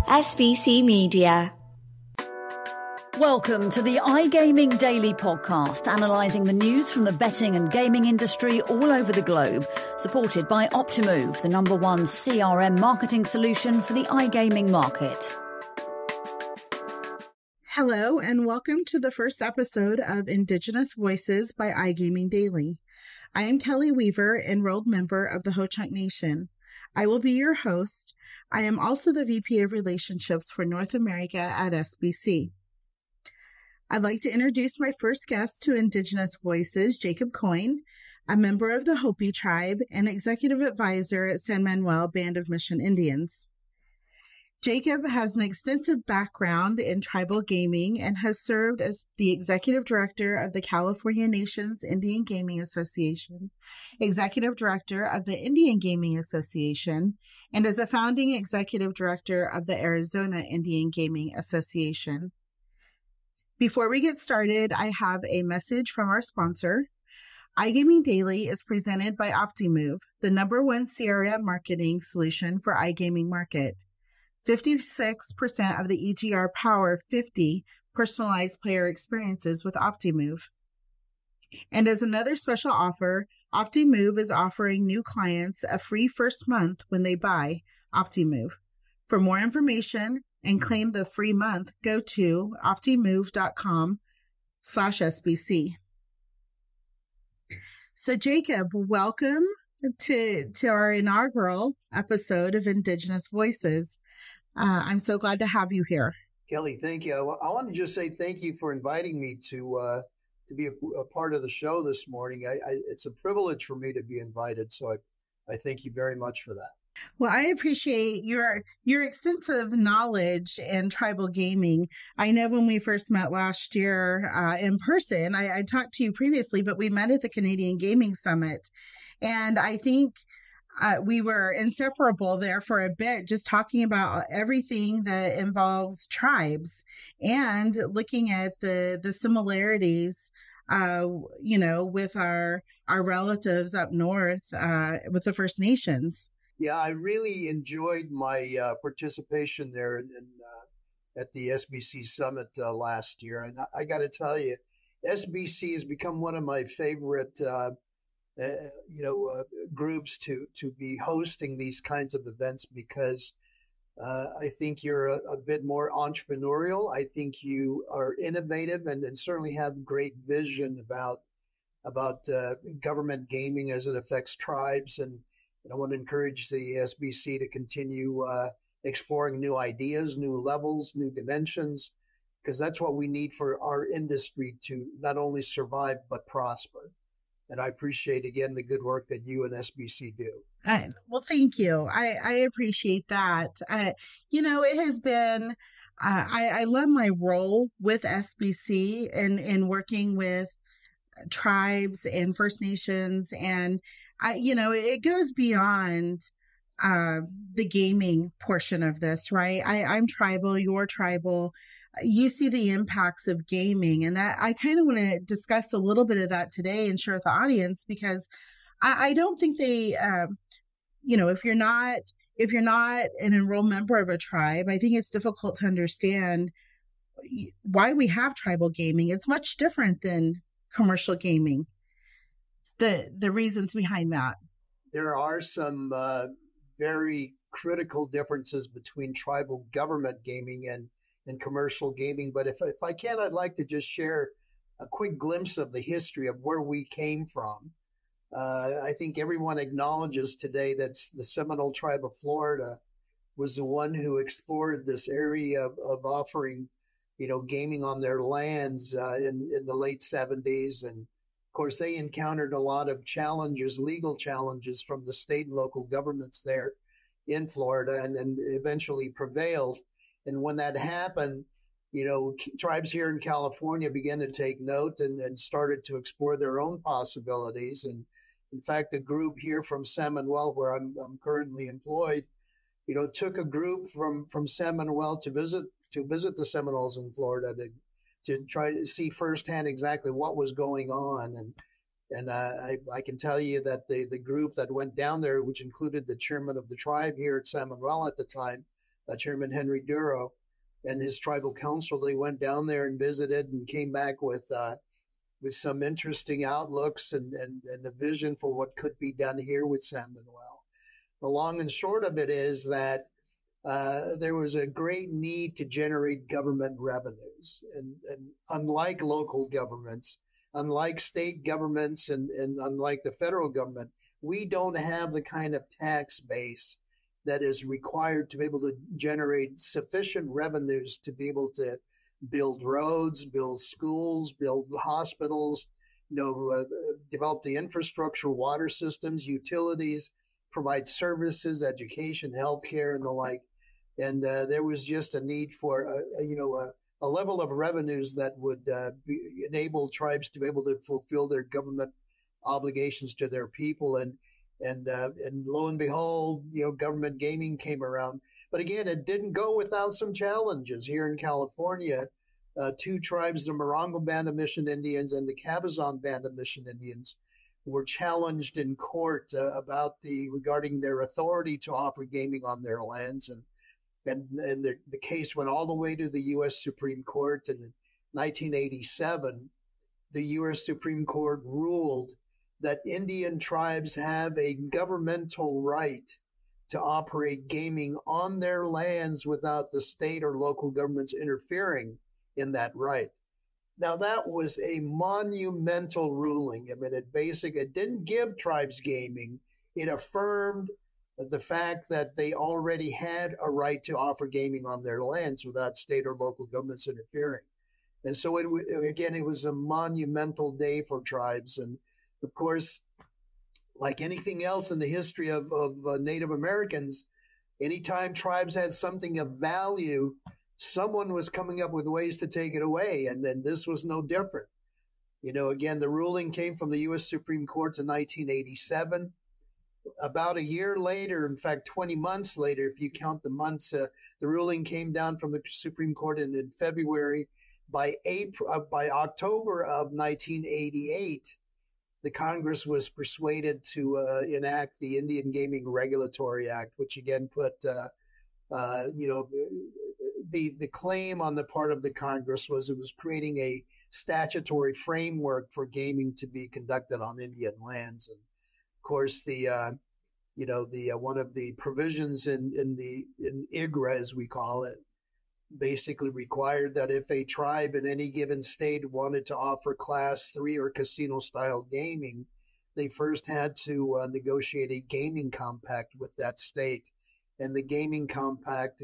SBC Media. Welcome to the iGaming Daily Podcast, analysing the news from the betting and gaming industry all over the globe, supported by Optimove, the #1 CRM marketing solution for the iGaming market. Hello, and welcome to the first episode of Indigenous Voices by iGaming Daily. I am Kelli Weaver, enrolled member of the Ho-Chunk Nation. I will be your host. I am also the VP of Relationships for North America at SBC. I'd like to introduce my first guest to Indigenous Voices, Jacob Coyne, a member of the Hopi tribe and executive advisor at San Manuel Band of Mission Indians. Jacob has an extensive background in tribal gaming and has served as the executive director of the California Nations Indian Gaming Association, executive director of the Indian Gaming Association, and as a founding executive director of the Arizona Indian Gaming Association. Before we get started, I have a message from our sponsor. iGaming Daily is presented by Optimove, the #1 CRM marketing solution for iGaming market. 56% of the EGR power 50 personalized player experiences with Optimove. And as another special offer, Optimove is offering new clients a free first month when they buy Optimove. For more information and claim the free month, go to optimove.com/SBC. So Jacob, welcome to our inaugural episode of Indigenous Voices. I'm so glad to have you here. Kelli, thank you. I want to just say thank you for inviting me to be a part of the show this morning. It's a privilege for me to be invited, so I thank you very much for that. Well, I appreciate your extensive knowledge in tribal gaming. I know when we first met last year in person, I talked to you previously, but we met at the Canadian Gaming Summit, and I think we were inseparable there for a bit, just talking about everything that involves tribes and looking at the similarities, with our relatives up north with the First Nations. Yeah, I really enjoyed my participation there at the SBC Summit last year. And I got to tell you, SBC has become one of my favorite groups to be hosting these kinds of events because I think you're a bit more entrepreneurial. I think you are innovative and certainly have great vision about government gaming as it affects tribes. And I want to encourage the SBC to continue exploring new ideas, new levels, new dimensions, because that's what we need for our industry to not only survive but prosper. And I appreciate, again, the good work that you and SBC do. Well, thank you. I appreciate that. It has been, I love my role with SBC in working with tribes and First Nations. And, it goes beyond the gaming portion of this, right? I'm tribal, you're tribal. You see the impacts of gaming, and that I kind of want to discuss a little bit of that today and share with the audience, because I don't think they, if you're not an enrolled member of a tribe, I think it's difficult to understand why we have tribal gaming. It's much different than commercial gaming. The reasons behind that. There are some very critical differences between tribal government gaming and commercial gaming. But if I can, I'd like to just share a quick glimpse of the history of where we came from. I think everyone acknowledges today that the Seminole tribe of Florida was the one who explored this area of offering, gaming on their lands in the late 70s. And of course, they encountered a lot of challenges, legal challenges from the state and local governments there in Florida, and eventually prevailed. And when that happened, tribes here in California began to take note and started to explore their own possibilities. And in fact, a group here from San Manuel, where I'm currently employed, took a group from San Manuel to visit the Seminoles in Florida to try to see firsthand exactly what was going on. And I can tell you that the group that went down there, which included the chairman of the tribe here at San Manuel at the time, Chairman Henry Duro and his tribal council. They went down there and visited and came back with some interesting outlooks and the vision for what could be done here with San Manuel. The long and short of it is that there was a great need to generate government revenues. And unlike local governments, unlike state governments, and unlike the federal government, we don't have the kind of tax base that is required to be able to generate sufficient revenues to be able to build roads, build schools, build hospitals, develop the infrastructure, water systems, utilities, provide services, education, healthcare, and the like. And there was just a need for a level of revenues that would enable tribes to be able to fulfill their government obligations to their people. And lo and behold, government gaming came around. But again, it didn't go without some challenges. Here in California, two tribes, the Morongo Band of Mission Indians and the Cabazon Band of Mission Indians, were challenged in court regarding their authority to offer gaming on their lands. And the case went all the way to the U.S. Supreme Court. And in 1987, the U.S. Supreme Court ruled that Indian tribes have a governmental right to operate gaming on their lands without the state or local governments interfering in that right. Now, that was a monumental ruling. I mean, it didn't give tribes gaming. It affirmed the fact that they already had a right to offer gaming on their lands without state or local governments interfering. And so, it was a monumental day for tribes. And of course, like anything else in the history of Native Americans, anytime tribes had something of value, someone was coming up with ways to take it away. And then this was no different. Again, the ruling came from the U.S. Supreme Court in 1987. About a year later, in fact, 20 months later, if you count the months, the ruling came down from the Supreme Court in February. By October of 1988, the Congress was persuaded to enact the Indian Gaming Regulatory Act, which again put, the claim on the part of the Congress was it was creating a statutory framework for gaming to be conducted on Indian lands. And of course, one of the provisions in Igra, as we call it, basically required that if a tribe in any given state wanted to offer Class 3 or casino-style gaming, they first had to negotiate a gaming compact with that state. And the gaming compact,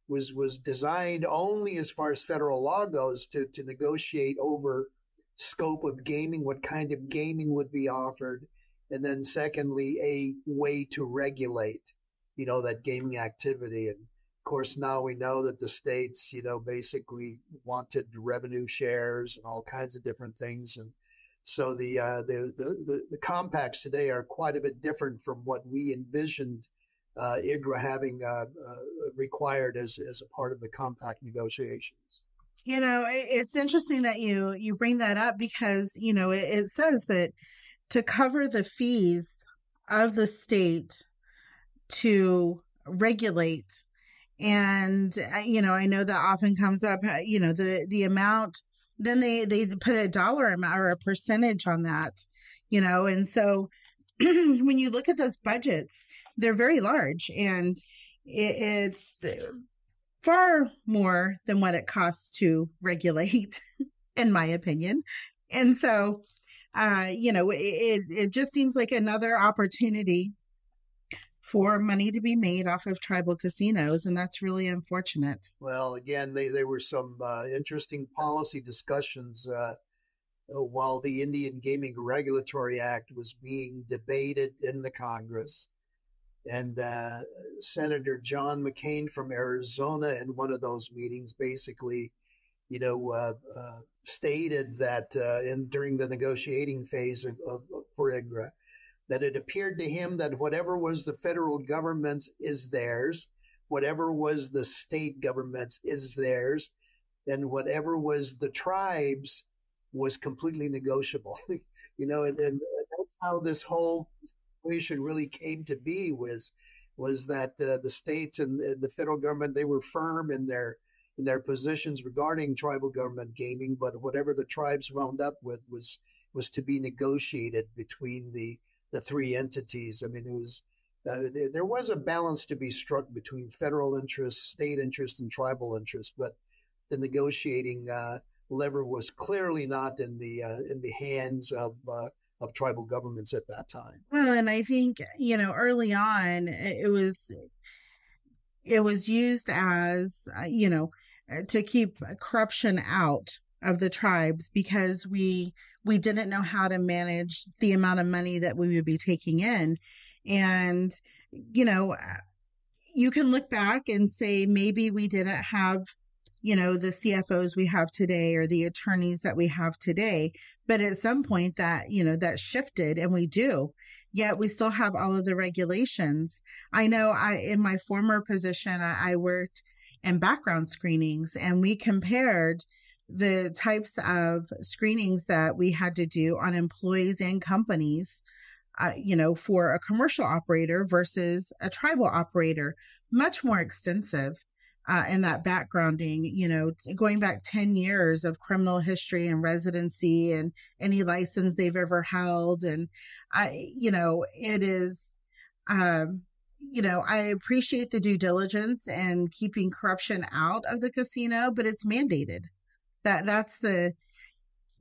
was designed only as far as federal law goes to negotiate over scope of gaming, what kind of gaming would be offered, and then secondly, a way to regulate, that gaming activity. And of course, now we know that the states, basically wanted revenue shares and all kinds of different things. And so the compacts today are quite a bit different from what we envisioned Igra having required as a part of the compact negotiations. It's interesting that you bring that up because, it says that to cover the fees of the state to regulate. And, I know that often comes up, the amount, then they put a dollar amount or a percentage on that, and so when you look at those budgets, they're very large, and it's far more than what it costs to regulate, in my opinion. And so, it just seems like another opportunity for money to be made off of tribal casinos, and that's really unfortunate. Well, again, there were some interesting policy discussions while the Indian Gaming Regulatory Act was being debated in the Congress. And Senator John McCain from Arizona in one of those meetings basically, stated that during the negotiating phase for Igra, that it appeared to him that whatever was the federal government's is theirs, whatever was the state government's is theirs, and whatever was the tribes was completely negotiable. And that's how this whole situation really came to be, was was that the states and the federal government, they were firm in their positions regarding tribal government gaming, but whatever the tribes wound up with was to be negotiated between the three entities. I mean, it was there was a balance to be struck between federal interest, state interest, and tribal interest, but the negotiating lever was clearly not in the hands of tribal governments at that time. Well, and I think, early on, it was used as, to keep corruption out of the tribes, because we didn't know how to manage the amount of money that we would be taking in. And, you can look back and say, maybe we didn't have, the CFOs we have today or the attorneys that we have today. But at some point that shifted, and we do. Yet we still have all of the regulations. I know in my former position, I worked in background screenings, and we compared the types of screenings that we had to do on employees and companies, for a commercial operator versus a tribal operator, much more extensive. In that backgrounding, going back 10 years of criminal history and residency and any license they've ever held. And it is, I appreciate the due diligence and keeping corruption out of the casino, but it's mandated. That's the,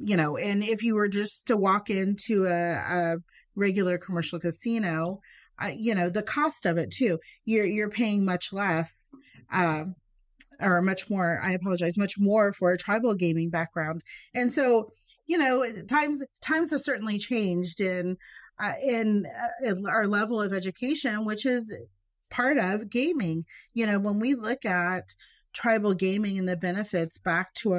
and if you were just to walk into a regular commercial casino, the cost of it too, you're paying much less, or much more, I apologize, much more for a tribal gaming background. And so, times have certainly changed in our level of education, which is part of gaming. When we look at tribal gaming and the benefits back to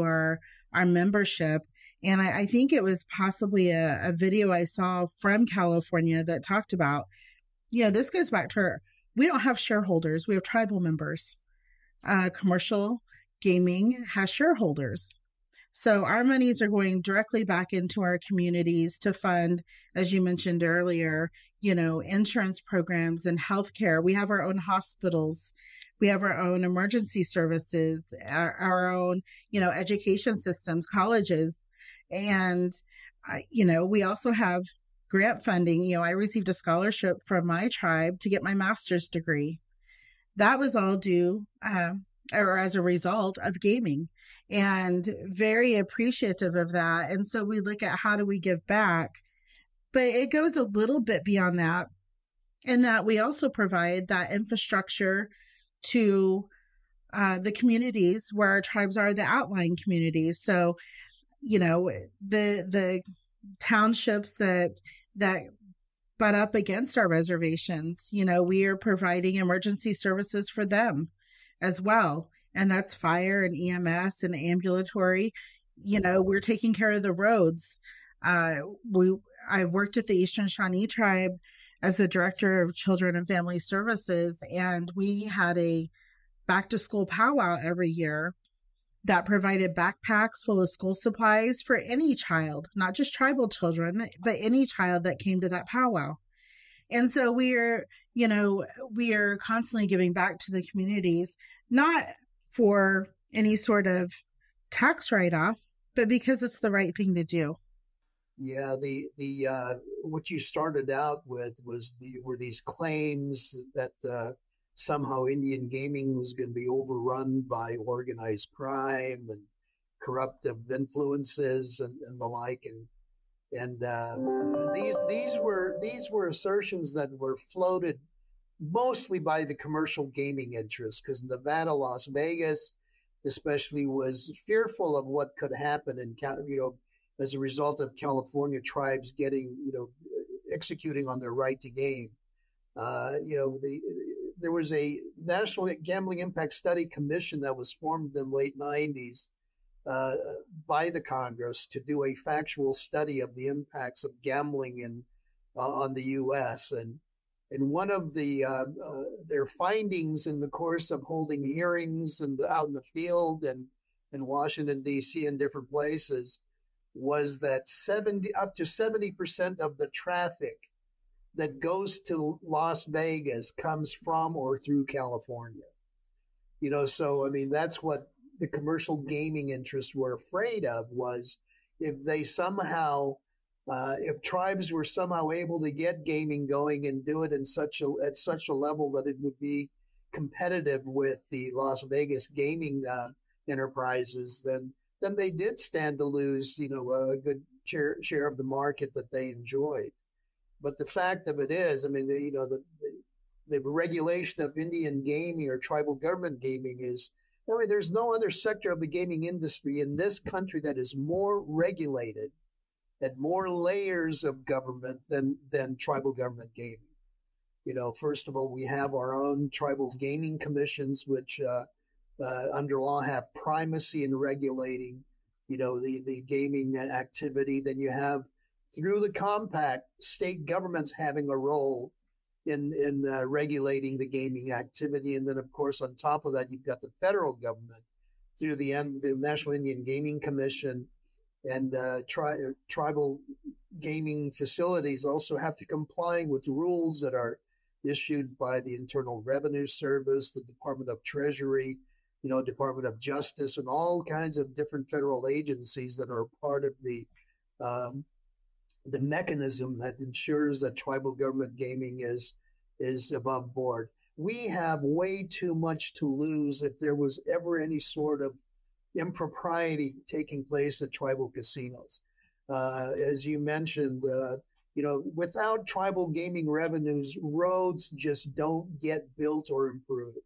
our membership, and I think it was possibly a video I saw from California that talked about, this goes back to we don't have shareholders, we have tribal members. Commercial gaming has shareholders. So our monies are going directly back into our communities to fund, as you mentioned earlier, insurance programs and healthcare. We have our own hospitals. We have our own emergency services, our own, education systems, colleges. And, we also have grant funding. I received a scholarship from my tribe to get my master's degree. That was all due or as a result of gaming, and very appreciative of that. And so we look at how do we give back, but it goes a little bit beyond that, in that we also provide that infrastructure to the communities where our tribes are, the outlying communities. So, the townships that butt up against our reservations, we are providing emergency services for them as well. And that's fire and EMS and ambulatory. We're taking care of the roads. I worked at the Eastern Shawnee tribe as the director of children and family services, and we had a back to school powwow every year that provided backpacks full of school supplies for any child, not just tribal children, but any child that came to that powwow. And so we are constantly giving back to the communities, not for any sort of tax write-off, but because it's the right thing to do. Yeah, the what you started out with were these claims that somehow Indian gaming was going to be overrun by organized crime and corruptive influences and the like, and these were assertions that were floated mostly by the commercial gaming interests, because Nevada, Las Vegas, especially, was fearful of what could happen in as a result of California tribes getting executing on their right to game. There was a National Gambling Impact Study Commission that was formed in the late 90s by the Congress to do a factual study of the impacts of gambling on the U.S. And one of their findings in the course of holding hearings and out in the field and in Washington, D.C. and different places was that up to 70% of the traffic that goes to Las Vegas comes from or through California. So I mean, that's what the commercial gaming interests were afraid of, was if they somehow, if tribes were somehow able to get gaming going and do it at such a level that it would be competitive with the Las Vegas gaming enterprises, then they did stand to lose, a good share of the market that they enjoyed. But the fact of it is, I mean, the regulation of Indian gaming or tribal government gaming is, I mean, there's no other sector of the gaming industry in this country that is more regulated and more layers of government than tribal government gaming. First of all, we have our own tribal gaming commissions, which under law have primacy in regulating, the gaming activity. Then you have, through the compact, state governments having a role in regulating the gaming activity. And then, of course, on top of that, you've got the federal government through the National Indian Gaming Commission, and tribal gaming facilities also have to comply with rules that are issued by the Internal Revenue Service, the Department of Treasury, Department of Justice, and all kinds of different federal agencies that are part of the mechanism that ensures that tribal government gaming is above board. We have way too much to lose if there was ever any sort of impropriety taking place at tribal casinos. As you mentioned, without tribal gaming revenues, roads just don't get built or improved.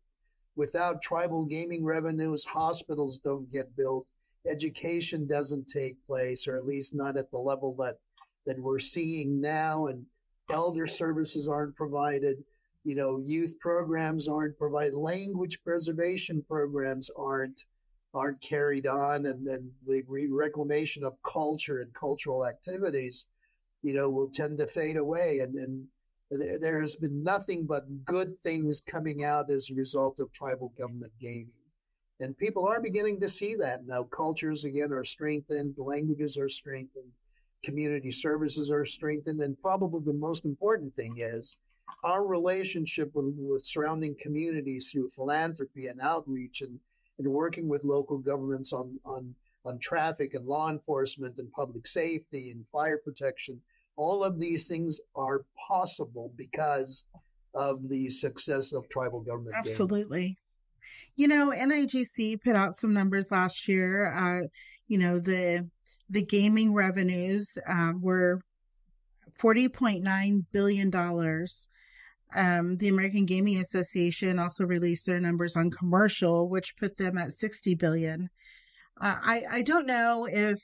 Without tribal gaming revenues, hospitals don't get built. Education doesn't take place, or at least not at the level that we're seeing now. And elder services aren't provided. Youth programs aren't provided. Language preservation programs aren't carried on, and then the reclamation of culture and cultural activities, will tend to fade away. And there has been nothing but good things coming out as a result of tribal government gaming. And people are beginning to see that now. Cultures, again, are strengthened, languages are strengthened, community services are strengthened, and probably the most important thing is our relationship with surrounding communities through philanthropy and outreach and working with local governments on traffic and law enforcement and public safety and fire protection. All of these things are possible because of the success of tribal government. Absolutely. NIGC put out some numbers last year. The gaming revenues were $40.9 billion. The American Gaming Association also released their numbers on commercial, which put them at $60 billion. I don't know if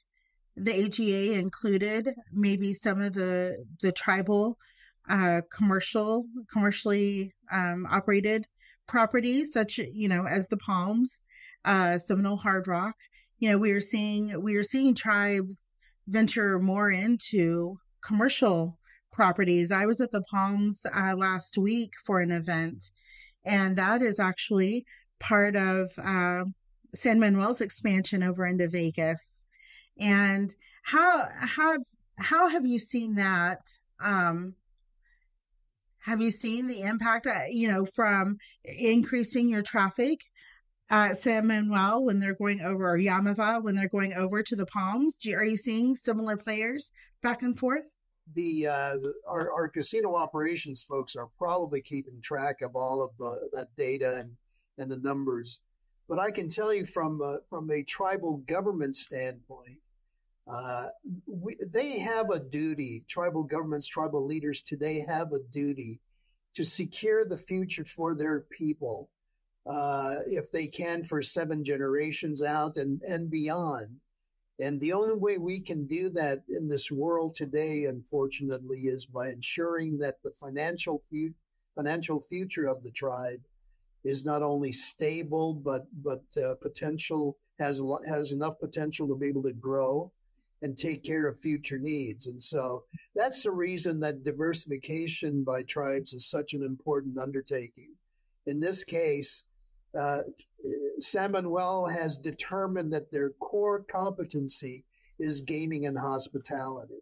the AGA included maybe some of the tribal commercially operated properties, such as the Palms, Seminole Hard Rock. We are seeing tribes venture more into commercial properties. I was at the Palms last week for an event, and that is actually part of San Manuel's expansion over into Vegas. And how have you seen that? Have you seen the impact, from increasing your traffic at San Manuel when they're going over, or Yamava when they're going over to the Palms? Are you seeing similar players back and forth? Our casino operations folks are probably keeping track of all of that data and the numbers. But I can tell you from a tribal government standpoint, they have a duty. Tribal governments, tribal leaders today have a duty to secure the future for their people, if they can, for 7 generations out and beyond. And the only way we can do that in this world today, unfortunately, is by ensuring that the financial future of the tribe is not only stable, but has enough potential to be able to grow and take care of future needs. And so that's the reason that diversification by tribes is such an important undertaking. In this case, San Manuel has determined that their core competency is gaming and hospitality.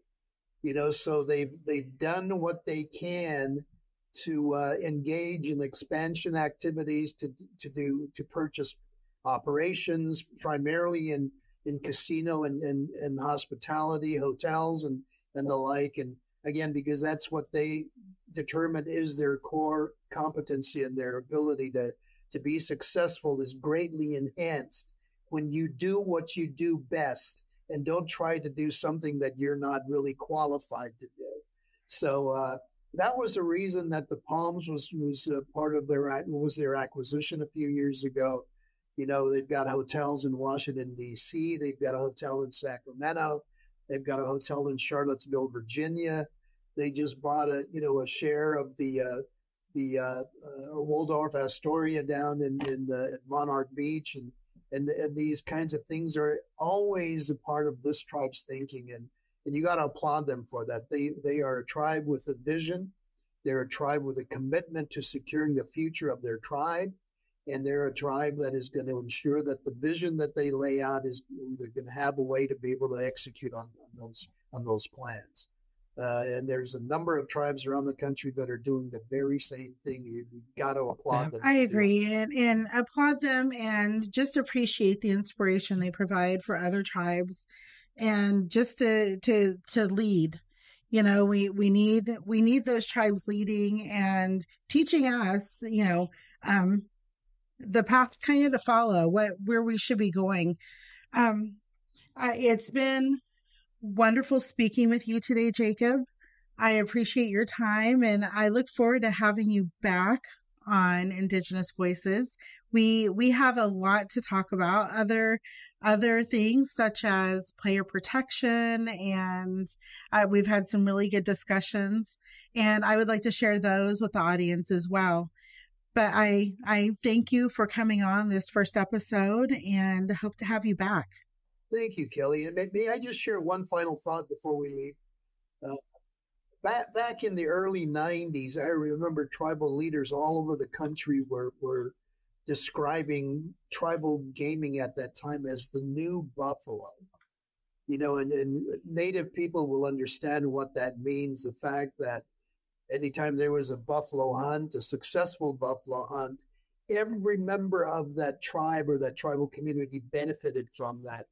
So they've done what they can to engage in expansion activities to purchase operations primarily in casino and hospitality, hotels and the like. And again, because that's what they determine is their core competency, and their ability to be successful is greatly enhanced when you do what you do best and don't try to do something that you're not really qualified to do. So that was the reason that the Palms was part of their acquisition a few years ago. They've got hotels in Washington, D.C. They've got a hotel in Sacramento. They've got a hotel in Charlottesville, Virginia. They just bought a share of the Waldorf Astoria down in Monarch Beach, and these kinds of things are always a part of this tribe's thinking, and you got to applaud them for that. They are a tribe with a vision. They're a tribe with a commitment to securing the future of their tribe, and they're a tribe that is going to ensure that the vision that they lay out they're going to have a way to be able to execute on those plans. And there's a number of tribes around the country that are doing the very same thing. You've got to applaud them. I agree, and applaud them, and just appreciate the inspiration they provide for other tribes, and just to lead. We need those tribes leading and teaching us, the path kind of to follow, where we should be going. It's been wonderful speaking with you today, Jacob. I appreciate your time, and I look forward to having you back on Indigenous Voices. We have a lot to talk about, other things such as player protection, and we've had some really good discussions, and I would like to share those with the audience as well. But I thank you for coming on this first episode, and hope to have you back. Thank you, Kelly. And may I just share one final thought before we leave? Back in the early 90s, I remember tribal leaders all over the country were describing tribal gaming at that time as the new buffalo. And Native people will understand what that means. The fact that anytime there was a buffalo hunt, a successful buffalo hunt, every member of that tribe or that tribal community benefited from that.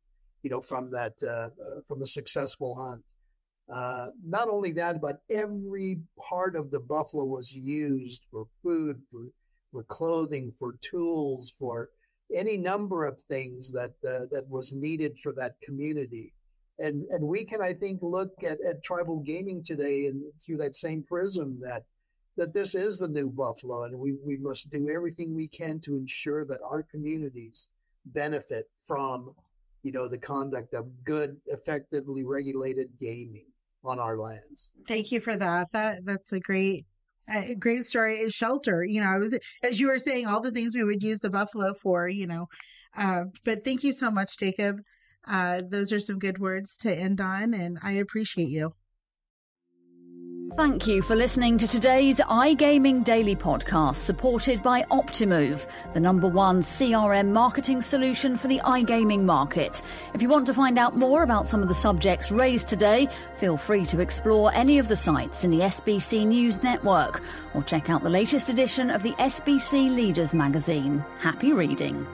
From a successful hunt. Not only that, but every part of the buffalo was used for food, for clothing, for tools, for any number of things that was needed for that community. And we can, I think, look at tribal gaming today and through that same prism that this is the new buffalo, and we must do everything we can to ensure that our communities benefit from the conduct of good, effectively regulated gaming on our lands. Thank you for that. That's a great story. Is shelter. As you were saying, all the things we would use the buffalo for. But thank you so much, Jacob. Those are some good words to end on, and I appreciate you. Thank you for listening to today's iGaming Daily podcast, supported by Optimove, the #1 CRM marketing solution for the iGaming market. If you want to find out more about some of the subjects raised today, feel free to explore any of the sites in the SBC News Network, or check out the latest edition of the SBC Leaders magazine. Happy reading.